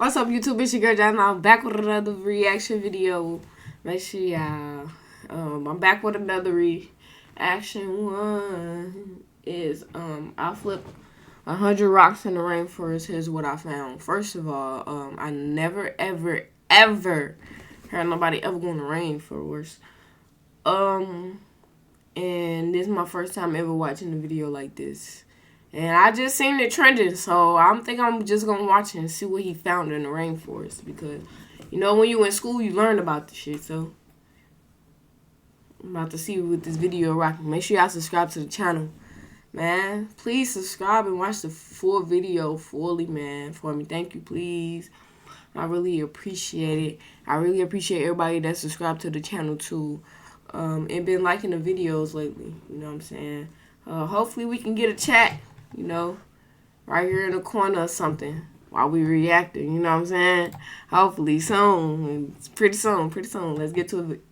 What's up, YouTube? It's your girl Jalynn. I'm back with another reaction video. Make sure y'all, I'm back with another reaction. One is I flipped 100 rocks in the rainforest. Here's what I found. First of all, I never ever heard nobody ever go in the rainforest. And this is my first time ever watching a video like this. And I just seen it trending, so I'm just gonna watch it and see what he found in the rainforest. Because, you know, when you in school, you learn about the shit. So, I'm about to see what this video rocking. Make sure y'all subscribe to the channel, man. Please subscribe and watch the full video fully, man, for me. Thank you, please. I really appreciate it. I really appreciate everybody that subscribed to the channel, too. And been liking the videos lately, you know what I'm saying? Hopefully we can get a chat, you know, right here in the corner or something while we reacting, you know what I'm saying? Hopefully soon. It's pretty soon. Let's get to it.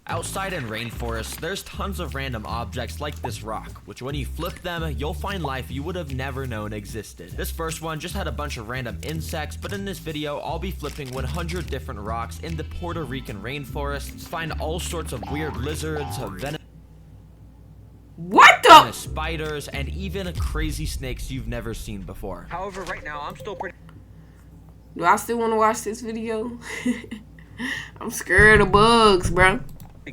Outside in Rainforest, there's tons of random objects like this rock, which when you flip them, you'll find life you would have never known existed. This first one just had a bunch of random insects, but in this video, I'll be flipping 100 different rocks in the Puerto Rican rainforests, find all sorts of weird lizards, venomous spiders, and even crazy snakes you've never seen before. However, right now, I'm still pretty... Do I still want to watch this video? I'm scared of bugs, bro.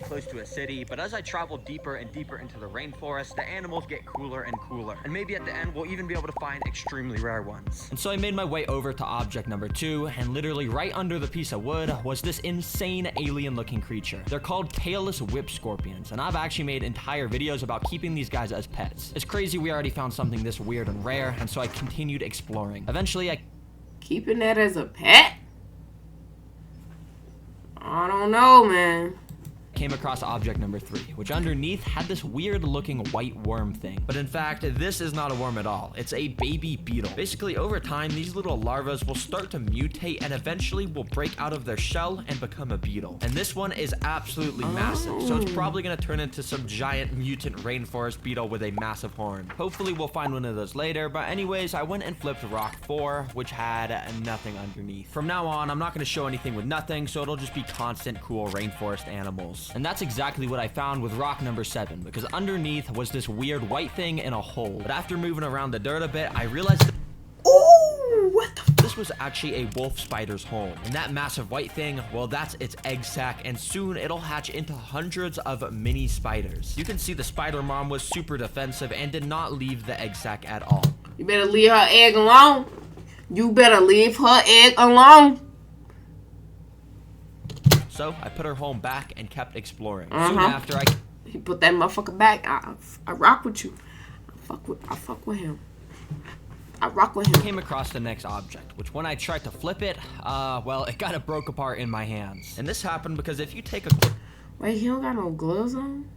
Close to a city, but as I travel deeper and deeper into the rainforest, the animals get cooler and cooler, and maybe at the end we'll even be able to find extremely rare ones. And so I made my way over to object number 2, and literally right under the piece of wood was this insane alien looking creature. They're called tailless whip scorpions, and I've actually made entire videos about keeping these guys as pets. It's crazy we already found something this weird and rare, and so I continued exploring. Eventually I... Keeping that as a pet? I don't know, man. Came across object number 3, which underneath had this weird looking white worm thing. But in fact, this is not a worm at all. It's a baby beetle. Basically, over time, these little larvae will start to mutate and eventually will break out of their shell and become a beetle. And this one is absolutely massive, so it's probably gonna turn into some giant mutant rainforest beetle with a massive horn. Hopefully we'll find one of those later, but anyways, I went and flipped rock 4, which had nothing underneath. From now on, I'm not gonna show anything with nothing, so it'll just be constant cool rainforest animals. And that's exactly what I found with rock number 7, because underneath was this weird white thing in a hole. But after moving around the dirt a bit, I realized that what the this was actually a wolf spider's home. And that massive white thing, well, that's its egg sac, and soon it'll hatch into hundreds of mini spiders. You can see the spider mom was super defensive and did not leave the egg sac at all. You better leave her egg alone. You better leave her egg alone. So I put her home back and kept exploring. Soon after he put that motherfucker back. I rock with you. I fuck with him. I rock with him. Came across the next object, which when I tried to flip it, well, it kind of broke apart in my hands. And this happened because if you take a wait, he don't got no gloves on?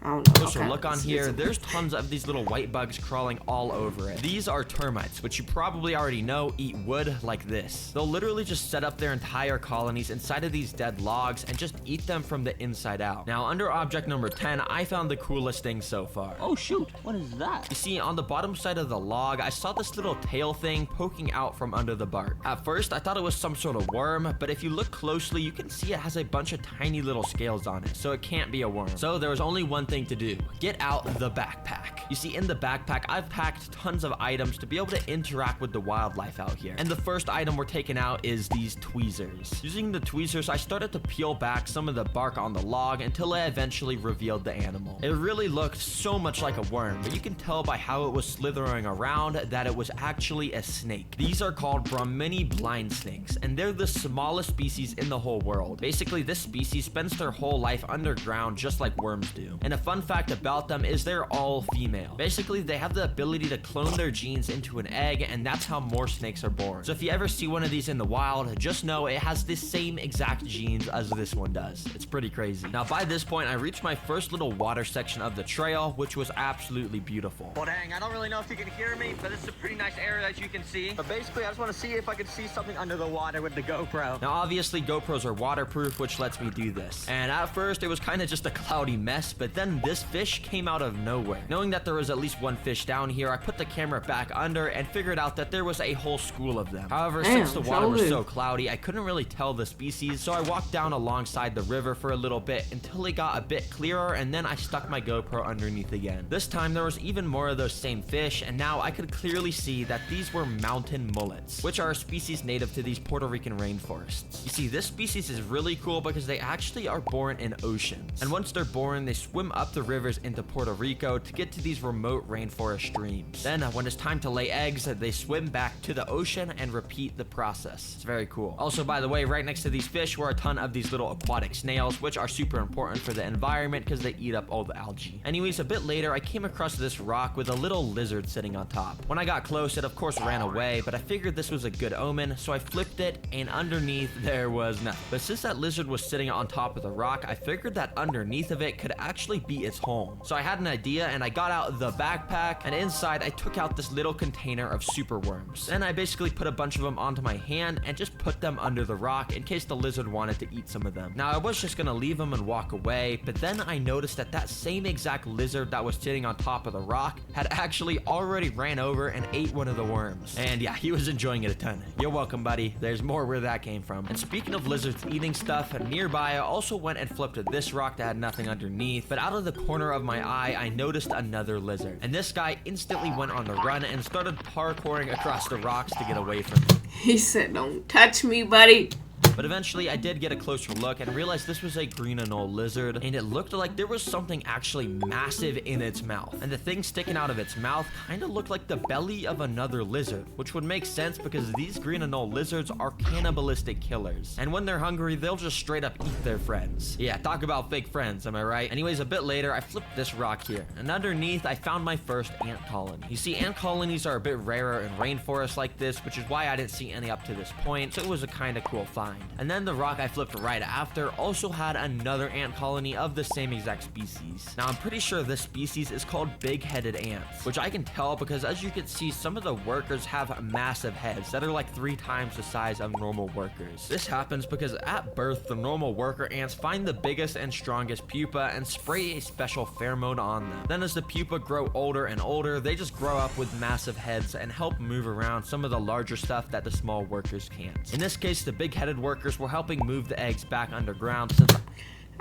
I don't know. Closer look on here, there's tons of these little white bugs crawling all over it. These are termites, which you probably already know eat wood like this. They'll literally just set up their entire colonies inside of these dead logs and just eat them from the inside out. Now, under object number 10, I found the coolest thing so far. Oh shoot, what is that? You see, on the bottom side of the log, I saw this little tail thing poking out from under the bark. At first, I thought it was some sort of worm, but if you look closely, you can see it has a bunch of tiny little scales on it, so it can't be a worm. So there was only one thing to do: get out the backpack. You see, in the backpack, I've packed tons of items to be able to interact with the wildlife out here. And the first item we're taking out is these tweezers. Using the tweezers, I started to peel back some of the bark on the log until I eventually revealed the animal. It really looked so much like a worm, but you can tell by how it was slithering around that it was actually a snake. These are called Brahmini blind snakes, and they're the smallest species in the whole world. Basically, this species spends their whole life underground just like worms do. And a fun fact about them is they're all female. Basically, they have the ability to clone their genes into an egg, and that's how more snakes are born. So if you ever see one of these in the wild, just know it has the same exact genes as this one does. It's pretty crazy. Now, by this point, I reached my first little water section of the trail, which was absolutely beautiful. Well, dang, I don't really know if you can hear me, but it's a pretty nice area as you can see. But basically, I just want to see if I could see something under the water with the GoPro. Now, obviously, GoPros are waterproof, which lets me do this. And at first, it was kind of just a cloudy mess, but then then this fish came out of nowhere. Knowing that there was at least one fish down here, I put the camera back under and figured out that there was a whole school of them. However, since the water was so cloudy, I couldn't really tell the species, so I walked down alongside the river for a little bit until it got a bit clearer, and then I stuck my GoPro underneath again. This time there was even more of those same fish, and now I could clearly see that these were mountain mullets, which are a species native to these Puerto Rican rainforests. You see, this species is really cool because they actually are born in oceans, and once they're born, they swim up the rivers into Puerto Rico to get to these remote rainforest streams. Then when it's time to lay eggs, they swim back to the ocean and repeat the process. It's very cool. Also, by the way, right next to these fish were a ton of these little aquatic snails, which are super important for the environment because they eat up all the algae. Anyways, a bit later, I came across this rock with a little lizard sitting on top. When I got close, it of course ran away, but I figured this was a good omen, so I flipped it, and underneath there was nothing. But since that lizard was sitting on top of the rock, I figured that underneath of it could actually be its home. So I had an idea, and I got out the backpack, and inside I took out this little container of super worms. Then I basically put a bunch of them onto my hand and just put them under the rock in case the lizard wanted to eat some of them. Now I was just gonna leave them and walk away, but then I noticed that that same exact lizard that was sitting on top of the rock had actually already ran over and ate one of the worms. And yeah, he was enjoying it a ton. You're welcome, buddy. There's more where that came from. And speaking of lizards eating stuff, nearby I also went and flipped this rock that had nothing underneath, but out of the corner of my eye I noticed another lizard, and this guy instantly went on the run and started parkouring across the rocks to get away from me. He said, "Don't touch me, buddy." But eventually I did get a closer look and realized this was a green anole lizard, and it looked like there was something actually massive in its mouth. And the thing sticking out of its mouth kind of looked like the belly of another lizard, which would make sense because these green anole lizards are cannibalistic killers. And when they're hungry, they'll just straight up eat their friends. Yeah, talk about fake friends, am I right? Anyways, a bit later, I flipped this rock here, and underneath I found my first ant colony. You see, ant colonies are a bit rarer in rainforests like this, which is why I didn't see any up to this point, so it was a kind of cool find. And then the rock I flipped right after also had another ant colony of the same exact species. Now I'm pretty sure this species is called big-headed ants, which I can tell because as you can see, some of the workers have massive heads that are like 3 times the size of normal workers. This happens because at birth, the normal worker ants find the biggest and strongest pupa and spray a special pheromone on them. Then as the pupa grow older and older, they just grow up with massive heads and help move around some of the larger stuff that the small workers can't. In this case, the big-headed workers were helping move the eggs back underground since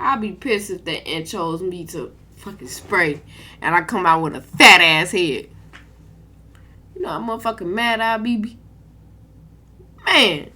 I'll be pissed if that ant chose me to fucking spray and I come out with a fat ass head. You know how motherfucking mad I'll be. Man.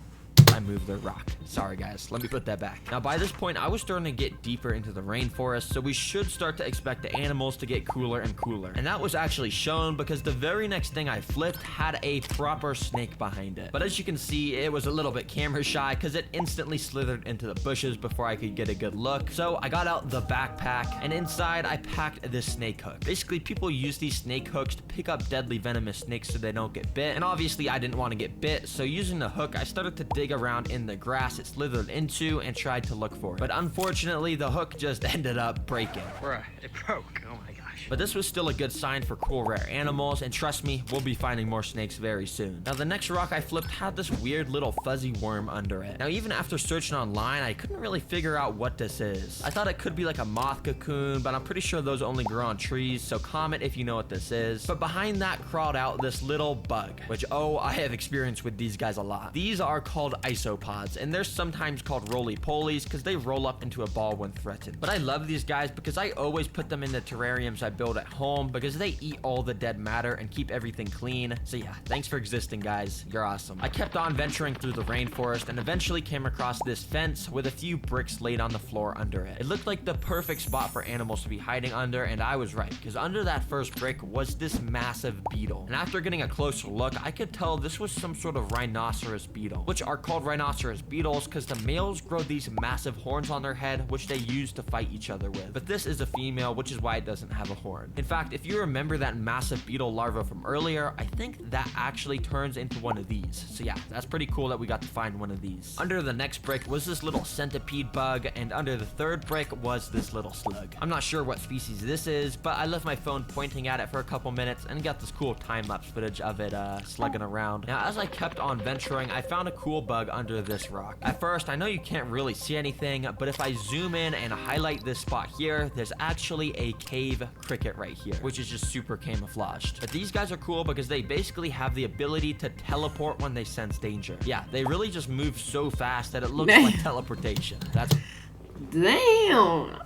I moved the rock. Sorry guys, let me put that back. Now by this point, I was starting to get deeper into the rainforest, so we should start to expect the animals to get cooler and cooler. And that was actually shown because the very next thing I flipped had a proper snake behind it. But as you can see, it was a little bit camera shy because it instantly slithered into the bushes before I could get a good look. So I got out the backpack, and inside I packed this snake hook. Basically, people use these snake hooks to pick up deadly venomous snakes so they don't get bit. And obviously I didn't want to get bit, so using the hook, I started to dig around in the grass it slithered into and tried to look for it. But unfortunately, the hook just ended up breaking. Bruh, it broke. Oh my gosh. But this was still a good sign for cool rare animals, and trust me, we'll be finding more snakes very soon. Now the next rock I flipped had this weird little fuzzy worm under it. Now even after searching online, I couldn't really figure out what this is. I thought it could be like a moth cocoon, but I'm pretty sure those only grow on trees, so comment if you know what this is. But behind that crawled out this little bug, which oh, I have experience with these guys a lot. These are called isopods, and they're sometimes called roly-polies because they roll up into a ball when threatened. But I love these guys because I always put them in the terrariums I build at home because they eat all the dead matter and keep everything clean. So yeah, thanks for existing, guys. You're awesome. I kept on venturing through the rainforest and eventually came across this fence with a few bricks laid on the floor under it. It looked like the perfect spot for animals to be hiding under, and I was right because under that first brick was this massive beetle. And after getting a closer look, I could tell this was some sort of rhinoceros beetle, which are called rhinoceros beetles because the males grow these massive horns on their head, which they use to fight each other with. But this is a female, which is why it doesn't have a horn. In fact, if you remember that massive beetle larva from earlier, I think that actually turns into one of these. So yeah, that's pretty cool that we got to find one of these. Under the next brick was this little centipede bug, and under the third brick was this little slug. I'm not sure what species this is, but I left my phone pointing at it for a couple minutes and got this cool time-lapse footage of it slugging around. Now, as I kept on venturing, I found a cool bug under this rock. At first, I know you can't really see anything, but if I zoom in and highlight this spot here, there's actually a cave cricket right here, which is just super camouflaged. But these guys are cool because they basically have the ability to teleport when they sense danger. Yeah, they really just move so fast that it looks like teleportation. That's damn.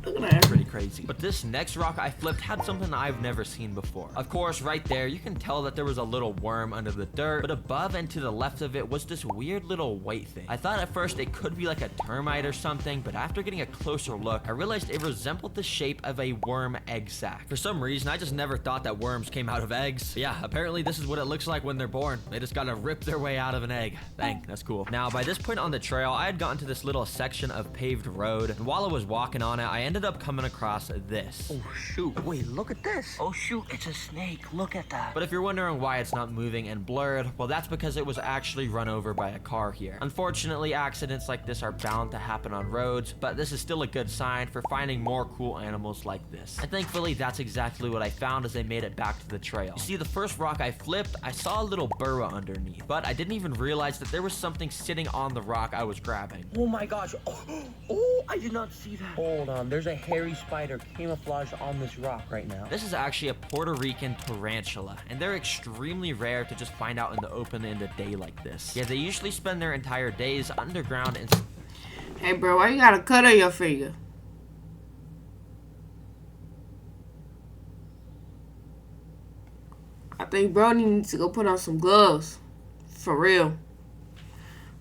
Look at that. pretty crazy. But this next rock I flipped had something I've never seen before. Of course, right there, you can tell that there was a little worm under the dirt, but above and to the left of it was this weird little white thing. I thought at first it could be like a termite or something, but after getting a closer look, I realized it resembled the shape of a worm egg sac. For some reason, I just never thought that worms came out of eggs. But yeah, apparently this is what it looks like when they're born. They just gotta rip their way out of an egg. Dang, that's cool. Now, by this point on the trail, I had gotten to this little section of paved road, and while I was walking on it, I ended up coming across this. Oh shoot, wait, look at this. Oh shoot, it's a snake. Look at that. But if you're wondering why it's not moving and blurred, well, that's because it was actually run over by a car here. Unfortunately, accidents like this are bound to happen on roads, but this is still a good sign for finding more cool animals like this. And thankfully, that's exactly what I found as I made it back to the trail. You see, the first rock I flipped, I saw a little burrow underneath, but I didn't even realize that there was something sitting on the rock I was grabbing. Oh my gosh. Oh, I did not see that. Hold on, there's a hairy spider camouflaged on this rock right now. This is actually a Puerto Rican tarantula, and they're extremely rare to just find out in the open in the day like this. Yeah, they usually spend their entire days underground and... Hey, bro, why you got a cut on your finger? I think bro needs to go put on some gloves. For real.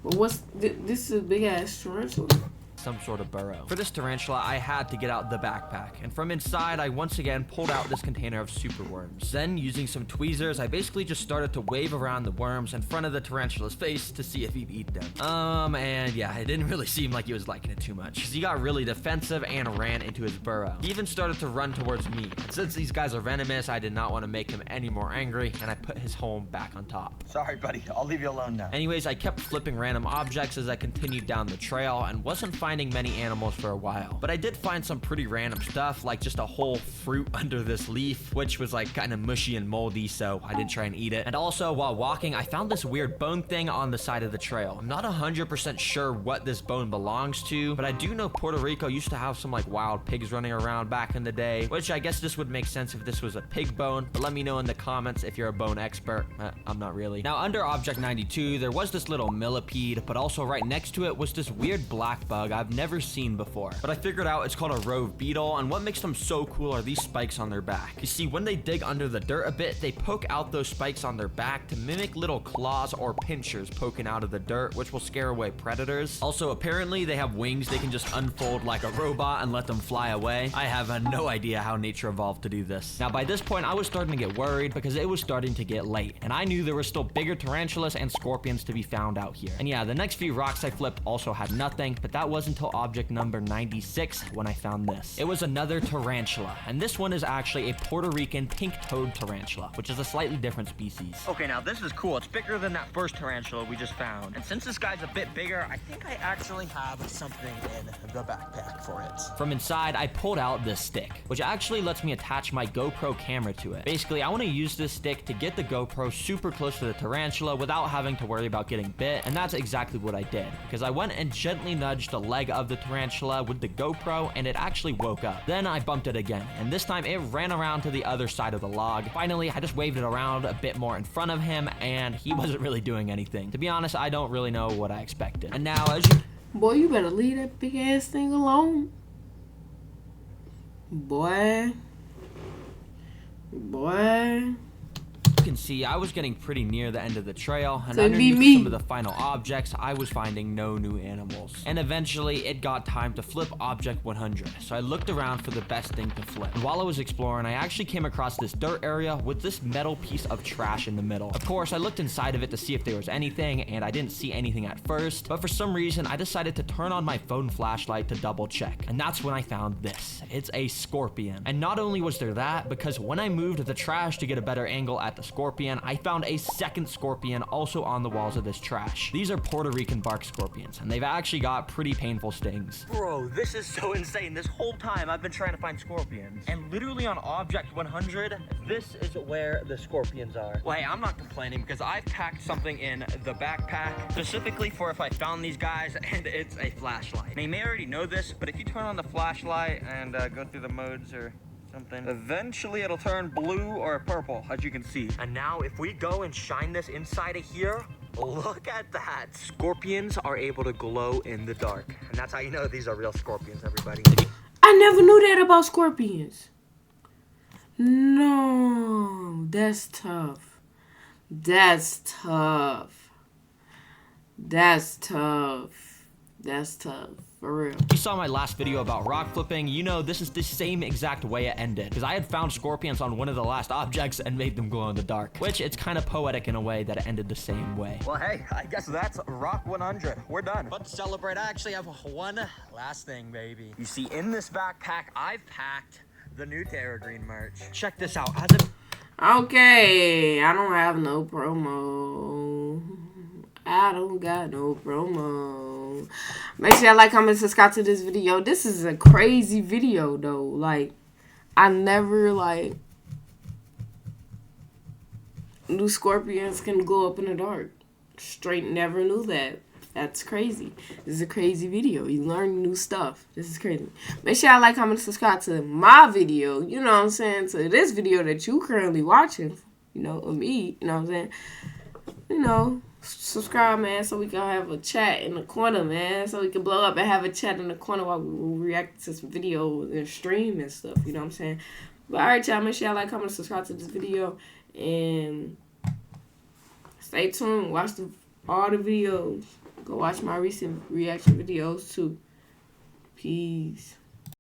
But what's... This is a big-ass tarantula. Some sort of burrow. For this tarantula, I had to get out the backpack, and from inside, I once again pulled out this container of super worms. Then, using some tweezers, I basically just started to wave around the worms in front of the tarantula's face to see if he'd eat them. And yeah, it didn't really seem like he was liking it too much, because he got really defensive and ran into his burrow. He even started to run towards me, and since these guys are venomous, I did not want to make him any more angry, and I put his home back on top. Sorry, buddy. I'll leave you alone now. Anyways, I kept flipping random objects as I continued down the trail, and wasn't finding many animals for a while. But I did find some pretty random stuff, like just a whole fruit under this leaf, which was like kind of mushy and moldy, so I didn't try and eat it. And also, while walking, I found this weird bone thing on the side of the trail. I'm not 100% sure what this bone belongs to, but I do know Puerto Rico used to have some like wild pigs running around back in the day, which I guess this would make sense if this was a pig bone, but let me know in the comments if you're a bone expert. I'm not really. Now, under Object 92, there was this little millipede, but also right next to it was this weird black bug I've never seen before. But I figured out it's called a rove beetle, and what makes them so cool are these spikes on their back. You see, when they dig under the dirt a bit, they poke out those spikes on their back to mimic little claws or pinchers poking out of the dirt, which will scare away predators. Also, apparently they have wings they can just unfold like a robot and let them fly away. I have no idea how nature evolved to do this. Now, by this point, I was starting to get worried because it was starting to get late, and I knew there were still bigger tarantulas and scorpions to be found out here. And yeah, the next few rocks I flipped also had nothing, but that was until object number 96 when I found this. It was another tarantula, and this one is actually a Puerto Rican pink-toed tarantula, which is a slightly different species. Okay, now this is cool. It's bigger than that first tarantula we just found. And since this guy's a bit bigger, I think I actually have something in the backpack for it. From inside, I pulled out this stick, which actually lets me attach my GoPro camera to it. Basically, I want to use this stick to get the GoPro super close to the tarantula without having to worry about getting bit, and that's exactly what I did, because I went and gently nudged the leg of the tarantula with the GoPro, and it actually woke up. Then I bumped it again, and this time it ran around to the other side of the log. Finally, I just waved it around a bit more in front of him, and he wasn't really doing anything. To be honest, I don't really know what I expected. And now, as you... Boy, you better leave that big ass thing alone. Boy. can see, I was getting pretty near the end of the trail, and Couldn't be underneath me. some of the final objects, I was finding no new animals. And eventually, it got time to flip object 100, so I looked around for the best thing to flip. And while I was exploring, I actually came across this dirt area with this metal piece of trash in the middle. Of course, I looked inside of it to see if there was anything, and I didn't see anything at first, but for some reason, I decided to turn on my phone flashlight to double check, and that's when I found this. It's a scorpion. And not only was there that, because when I moved the trash to get a better angle at the scorpion, I found a second scorpion also on the walls of this trash. These are Puerto Rican bark scorpions, and they've actually got pretty painful stings. Bro, this is so insane. This whole time I've been trying to find scorpions. And literally on object 100, this is where the scorpions are. Well, hey, I'm not complaining because I've packed something in the backpack specifically for if I found these guys, and it's a flashlight. Now, you may already know this, but if you turn on the flashlight and go through the modes or something, eventually it'll turn blue or purple, as you can see. And now if we go and shine this inside of here, look at that. Scorpions are able to glow in the dark. And that's how you know these are real scorpions, everybody. I never knew that about scorpions. No, that's tough. That's tough. That's tough. That's tough. For real. If you saw my last video about rock flipping, you know this is the same exact way it ended. Because I had found scorpions on one of the last objects and made them glow in the dark. Which, it's kind of poetic in a way that it ended the same way. Well, hey, I guess that's rock 100. We're done. But to celebrate, I actually have one last thing, baby. You see, in this backpack, I've packed the new Terra Green merch. Check this out. Okay, I don't have no promo. I don't got no promo. Make sure y'all like, comment, subscribe to this video. This is a crazy video, though. Like, I never, like, knew scorpions can glow up in the dark. Straight never knew that. That's crazy. This is a crazy video. You learn new stuff. This is crazy. Make sure y'all like, comment, subscribe to my video. You know what I'm saying? To this video that you currently watching. You know, of me. You know what I'm saying? You know, subscribe, man, so we can have a chat in the corner, man. So we can blow up and have a chat in the corner while we react to some videos and stream and stuff. You know what I'm saying? But alright, y'all. Make sure y'all like, comment, subscribe to this video. And stay tuned. Watch all the videos. Go watch my recent reaction videos, too. Peace.